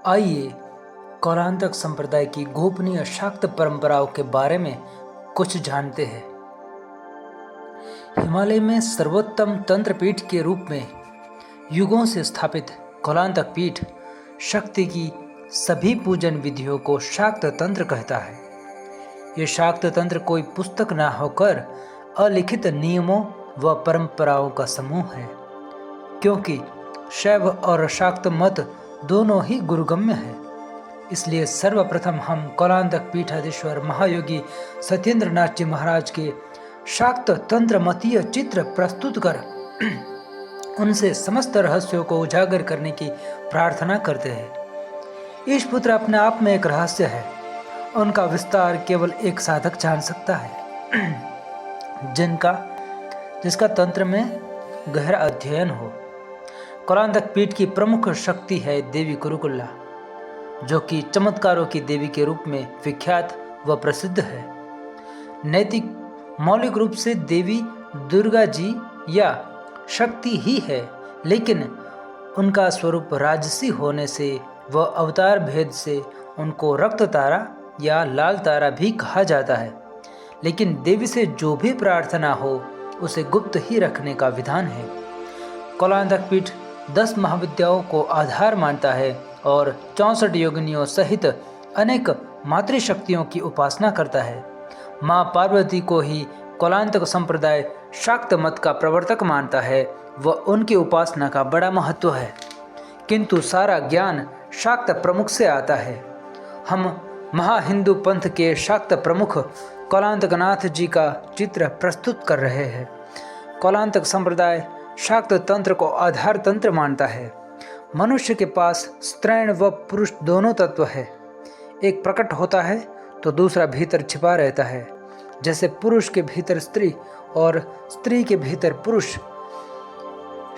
आइए कौलांतक संप्रदाय की गोपनीय शाक्त परंपराओं के बारे में कुछ जानते हैं। हिमालय में सर्वोत्तम तंत्र पीठ के रूप में युगों से स्थापित कौलांतक पीठ शक्ति की सभी पूजन विधियों को शाक्त तंत्र कहता है। ये शाक्त तंत्र कोई पुस्तक ना होकर अलिखित नियमों व परंपराओं का समूह है, क्योंकि शैव और शाक्त मत दोनों ही गुरुगम्य है। इसलिए सर्वप्रथम हम कौलांतक पीठाधीश्वर महायोगी सत्येंद्रनाथ जी महाराज के शाक्त तंत्र मतीय चित्र प्रस्तुत कर उनसे समस्त रहस्यों को उजागर करने की प्रार्थना करते हैं। ईश पुत्र अपने आप में एक रहस्य है, उनका विस्तार केवल एक साधक जान सकता है जिसका तंत्र में गहरा अध्ययन हो। कौलांतक पीठ की प्रमुख शक्ति है देवी कुरुकुल्ला, जो कि चमत्कारों की देवी के रूप में विख्यात व प्रसिद्ध है। नैतिक मौलिक रूप से देवी दुर्गा जी या शक्ति ही है, लेकिन उनका स्वरूप राजसी होने से व अवतार भेद से उनको रक्त तारा या लाल तारा भी कहा जाता है। लेकिन देवी से जो भी प्रार्थना हो उसे गुप्त ही रखने का विधान है। कौलांतक पीठ 10 महाविद्याओं को आधार मानता है और 64 योगिनियों सहित अनेक मातृशक्तियों की उपासना करता है। माँ पार्वती को ही कौलांतक संप्रदाय शाक्त मत का प्रवर्तक मानता है व उनकी उपासना का बड़ा महत्व है। किंतु सारा ज्ञान शाक्त प्रमुख से आता है। हम महाहिंदू पंथ के शाक्त प्रमुख कौलांतकनाथ जी का चित्र प्रस्तुत कर रहे हैं। कौलांतक संप्रदाय शाक्त तंत्र को आधार तंत्र मानता है। मनुष्य के पास स्त्रैण व पुरुष दोनों तत्व है। एक प्रकट होता है तो दूसरा भीतर छिपा रहता है। जैसे पुरुष के भीतर स्त्री और स्त्री के भीतर पुरुष।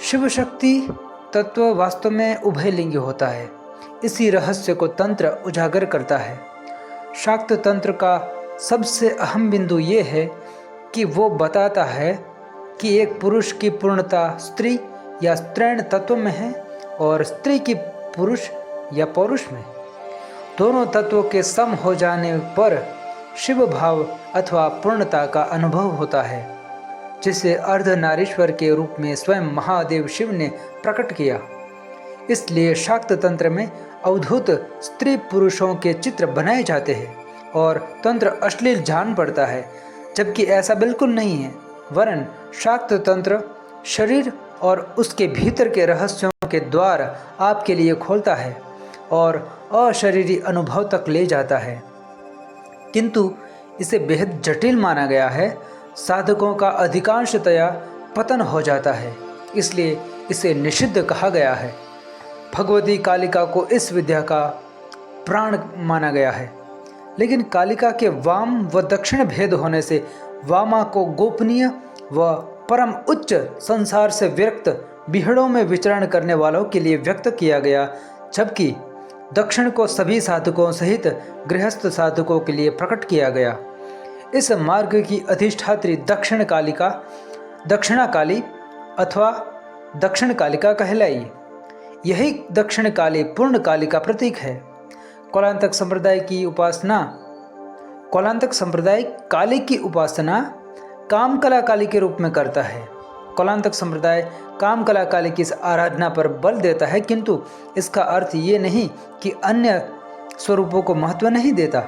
शिव शक्ति तत्व वास्तव में उभयलिंगी होता है। इसी रहस्य को तंत्र उजागर करता है। शाक्त तंत्र का सबसे अहम बिंदु ये है कि वो बताता है कि एक पुरुष की पूर्णता स्त्री या स्त्रैण तत्व में है और स्त्री की पुरुष या पौरुष में। दोनों तत्वों के सम हो जाने पर शिव भाव अथवा पूर्णता का अनुभव होता है, जिसे अर्धनारीश्वर के रूप में स्वयं महादेव शिव ने प्रकट किया। इसलिए शाक्त तंत्र में अवधूत स्त्री पुरुषों के चित्र बनाए जाते हैं और तंत्र अश्लील जान पड़ता है, जबकि ऐसा बिल्कुल नहीं है। वरन शाक्त तंत्र शरीर और उसके भीतर के रहस्यों के द्वार आपके लिए खोलता है और अशरीरी अनुभव तक ले जाता है। किंतु इसे बेहद जटिल माना गया है। साधकों का अधिकांशतया पतन हो जाता है, इसलिए इसे निषिद्ध कहा गया है। भगवती कालिका को इस विद्या का प्राण माना गया है, लेकिन कालिका के वाम व दक्षिण भेद होने से वामा को गोपनीय व परम उच्च संसार से विरक्त बिहड़ों में विचरण करने वालों के लिए व्यक्त किया गया, जबकि दक्षिण को सभी साधकों सहित गृहस्थ साधकों के लिए प्रकट किया गया। इस मार्ग की अधिष्ठात्री दक्षिण कालिका दक्षिणा काली अथवा दक्षिण कालिका कहलाई। यही दक्षिण काली पूर्ण काली का प्रतीक है। कौलांतक संप्रदाय काली की उपासना कामकला काली के रूप में करता है। कौलांतक संप्रदाय कामकला काली की इस आराधना पर बल देता है, किंतु इसका अर्थ ये नहीं कि अन्य स्वरूपों को महत्व नहीं देता।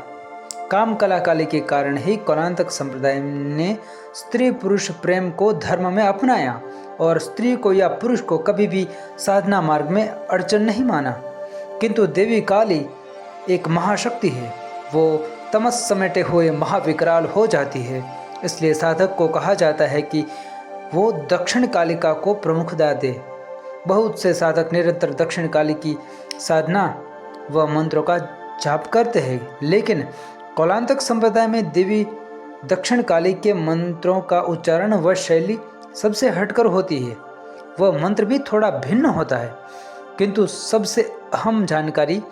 कामकला काली के कारण ही कौलांतक संप्रदाय ने स्त्री पुरुष प्रेम को धर्म में अपनाया और स्त्री को या पुरुष को कभी भी साधना मार्ग में अड़चन नहीं माना। किंतु देवी काली एक महाशक्ति है, वो तमस समेटे हुए महाविकराल हो जाती है। इसलिए साधक को कहा जाता है कि वो दक्षिण कालिका को प्रमुखता दे। बहुत से साधक निरंतर दक्षिण काली की साधना व मंत्रों का जाप करते हैं, लेकिन कौलांतक संप्रदाय में देवी दक्षिण काली के मंत्रों का उच्चारण व शैली सबसे हटकर होती है। वह मंत्र भी थोड़ा भिन्न होता है, किंतु सबसे अहम जानकारी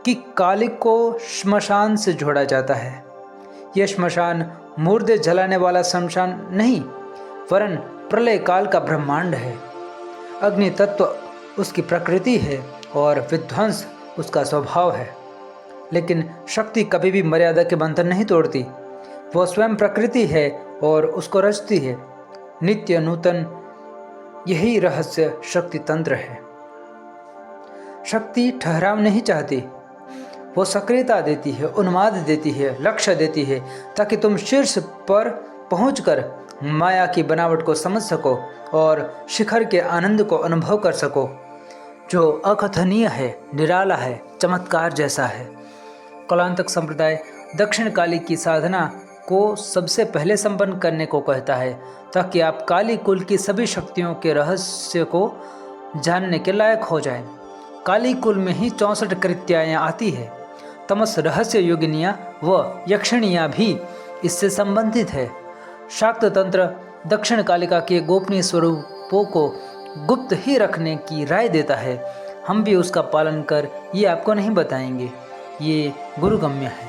कि काली को श्मशान से जोड़ा जाता है। यह श्मशान मुर्दे जलाने वाला शमशान नहीं, वरन प्रलय काल का ब्रह्मांड है। अग्नि तत्व उसकी प्रकृति है और विध्वंस उसका स्वभाव है। लेकिन शक्ति कभी भी मर्यादा के बंधन नहीं तोड़ती। वह स्वयं प्रकृति है और उसको रचती है, नित्य नूतन। यही रहस्य शक्ति तंत्र है। शक्ति ठहराव नहीं चाहती, वो सक्रियता देती है, उन्माद देती है, लक्ष्य देती है, ताकि तुम शीर्ष पर पहुंचकर माया की बनावट को समझ सको और शिखर के आनंद को अनुभव कर सको, जो अकथनीय है, निराला है, चमत्कार जैसा है। कलांतक संप्रदाय दक्षिण काली की साधना को सबसे पहले संपन्न करने को कहता है, ताकि आप काली कुल की सभी शक्तियों के रहस्य को जानने के लायक हो जाएं। काली कुल में ही 64 कृत्याएँ आती है। तमस रहस्य योगिनियाँ व यक्षिणियाँ भी इससे संबंधित है। शाक्त तंत्र दक्षिण कालिका के गोपनीय स्वरूपों को गुप्त ही रखने की राय देता है। हम भी उसका पालन कर ये आपको नहीं बताएंगे। ये गुरुगम्य है।